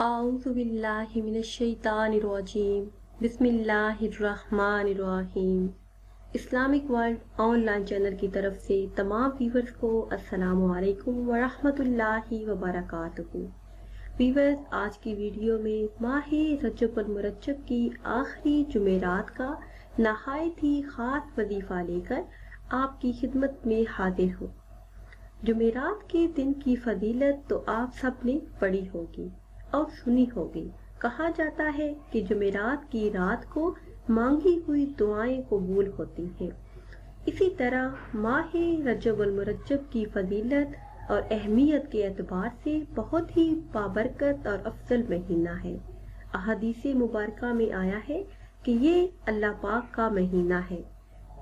अऊज़ु बिल्लाहि मिनश्शैतानिर्रजीम बिस्मिल्लाहिर्रहमानिर्रहीम। Islamic world online channel की तरफ से तमाम व्यूवर्स को अस्सलामु अलैकुम व रहमतुल्लाहि व बरकातुहू। व्यूवर्स, आज की वीडियो में माह रजबुल मुरज्जब की आखिरी जुमेरात का नहायत ही खास वजीफा लेकर आपकी खिदमत में हाजिर हूँ। जुमेरात के दिन की फजीलत तो आप सब ने पढ़ी होगी और सुनी होगी। कहा जाता है कि जुमेरात की रात को मांगी हुई दुआएं कबूल होती हैं। इसी तरह माह रजबुल मुरज्जब की फजीलत और अहमियत के एतबार से बहुत ही बाबरकत और अफजल महीना है। अहादीस मुबारका में आया है कि ये अल्लाह पाक का महीना है।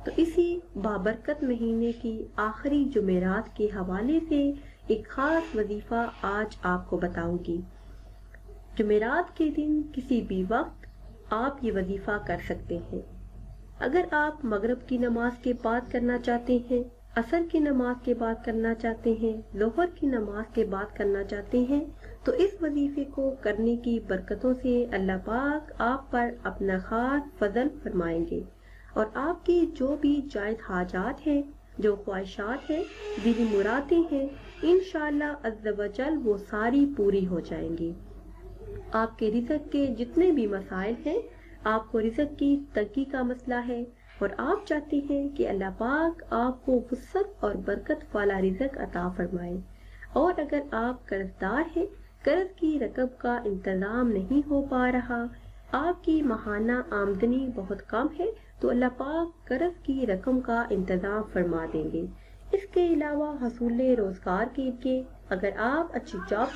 तो इसी बाबरकत महीने की आखिरी जुमेरात के हवाले से एक खास वजीफा आज आपको बताऊंगी। जुमेरात के दिन किसी भी वक्त आप ये वजीफा कर सकते हैं। अगर आप मगरिब की नमाज के बाद करना चाहते हैं, असर की नमाज के बाद करना चाहते हैं, ज़ोहर की नमाज के बाद करना चाहते हैं, तो इस वजीफे को करने की बरकतों से अल्लाह पाक आप पर अपना खास फजल फरमाएंगे और आपकी जो भी जायज़ हाजात हैं, जो ख्वाहिशात हैं, दिली मुरादें हैं, इंशाअल्लाह अज़्ज़ व जल वो सारी पूरी हो जाएंगी। आपके रिज़्क़ के जितने भी मसाइल हैं, आपको रिज़्क़ की तंगी का मसला है और आप चाहते हैं कि अल्लाह पाक आपको वुसअत और बरकत वाला रिज़्क़ अता फरमाए, और अगर आप कर्जदार हैं, कर्ज की रकम का इंतज़ाम नहीं हो पा रहा, आपकी माहाना आमदनी बहुत कम है, तो अल्लाह पाक कर्ज की रकम का इंतज़ाम फरमा देंगे। इसके अलावा हसूल रोजगार के लिए अगर आप अच्छी जॉब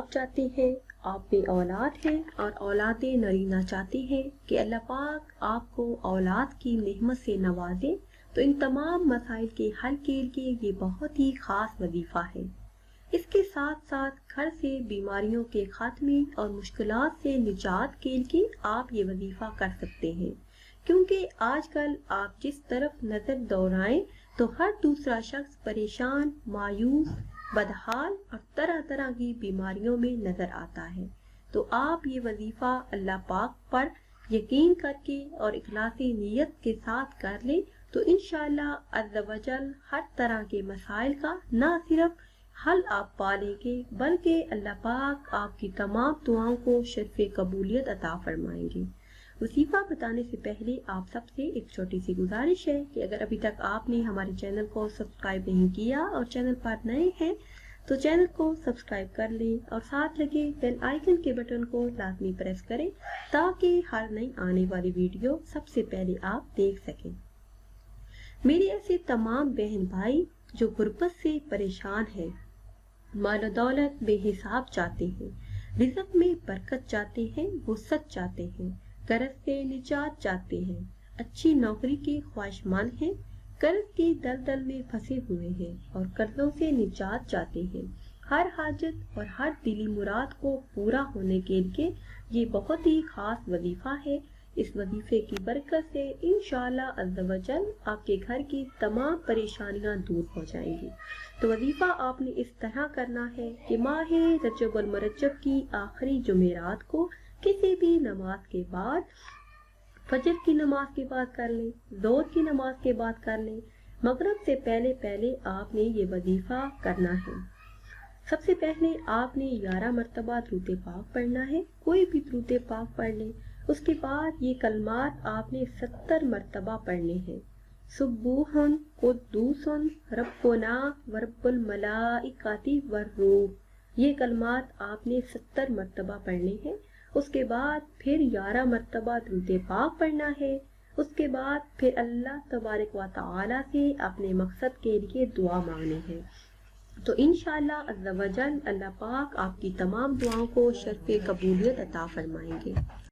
चाहते हैं आप में औलाद हैं और औलादे नरीना चाहते हैं कि अल्लाह पाक आपको औलाद की नेमत से नवाजे, तो इन तमाम मसाइल के हल के लिए ये बहुत ही खास वजीफा है। इसके साथ साथ घर से बीमारियों के खात्मे और मुश्किलात से निजात के लिए आप ये वजीफा कर सकते हैं, क्योंकि आजकल आप जिस तरफ नजर दौड़ाएं तो हर दूसरा शख्स परेशान, मायूस, बदहाल और तरह तरह की बीमारियों में नजर आता है। तो आप ये वजीफा अल्लाह पाक पर यकीन करके और इखलासी नीयत के साथ कर लें, तो इंशाअल्लाह अज़्ज़ व जल हर तरह के मसाइल का न सिर्फ हल आप पालेंगे, बल्कि अल्लाह पाक आपकी तमाम दुआओं को शर्फ़ कबूलियत अता फरमाएंगे। वजीफा बताने से पहले आप सबसे एक छोटी सी गुजारिश है कि अगर अभी तक आपने हमारे चैनल को सब्सक्राइब नहीं किया और चैनल पर नए हैं, तो चैनल को सब्सक्राइब कर लें और साथ लगे बेल आइकन के बटन को लाजमी प्रेस करें, ताकि हर नई आने वाली वीडियो सबसे पहले आप देख सकें। मेरे ऐसे तमाम बहन भाई जो गुर्बत से परेशान हैं, मालो दौलत बेहिसाब चाहते हैं, रिज़्क़ में बरकत चाहते हैं, वुसअत चाहते हैं, कर्ज से निजात चाहते हैं, अच्छी नौकरी के ख्वाहिशमंद हैं, कर्ज की दलदल में फंसे हुए हैं और कर्जों से निजात चाहते हैं, हर हाजत और हर दिली मुराद को पूरा होने के लिए ये बहुत ही खास वजीफा है। इस वजीफे की बरकत से इंशाअल्लाह अज़्ज़ व जल आपके घर की तमाम परेशानियां दूर हो जाएंगी। तो वजीफा आपने इस तरह करना है कि माह रजबुल मुरज्जब की आखिरी जुमेरात को किसी भी नमाज के बाद, फजर की नमाज के बाद कर लें, ज़ोहर की नमाज के बाद कर लें, मगरिब से पहले पहले आपने ये वजीफा करना है। सबसे पहले आपने 11 मरतबा दुरूद पाक पढ़ना है, कोई भी दुरूद पाक पढ़ लें। उसके बाद ये कलमात आपने 70 मरतबा पढ़ने हैं। सुब्बूहुन कुद्दूसुन रब्बुना व रब्बुल मलाइकाति वर्रूह, ये कलमात आपने 70 मरतबा पढ़ने हैं। उसके बाद फिर 11 मरतबा दुरूद पाक पढ़ना है। उसके बाद फिर अल्लाह तबारक व तआला से अपने मकसद के लिए दुआ मांगनी है। तो इंशाअल्लाह अज़्ज़ व जल अल्लाह पाक आपकी तमाम दुआओं को शर्फ़ कबूलियत अता फरमाएंगे।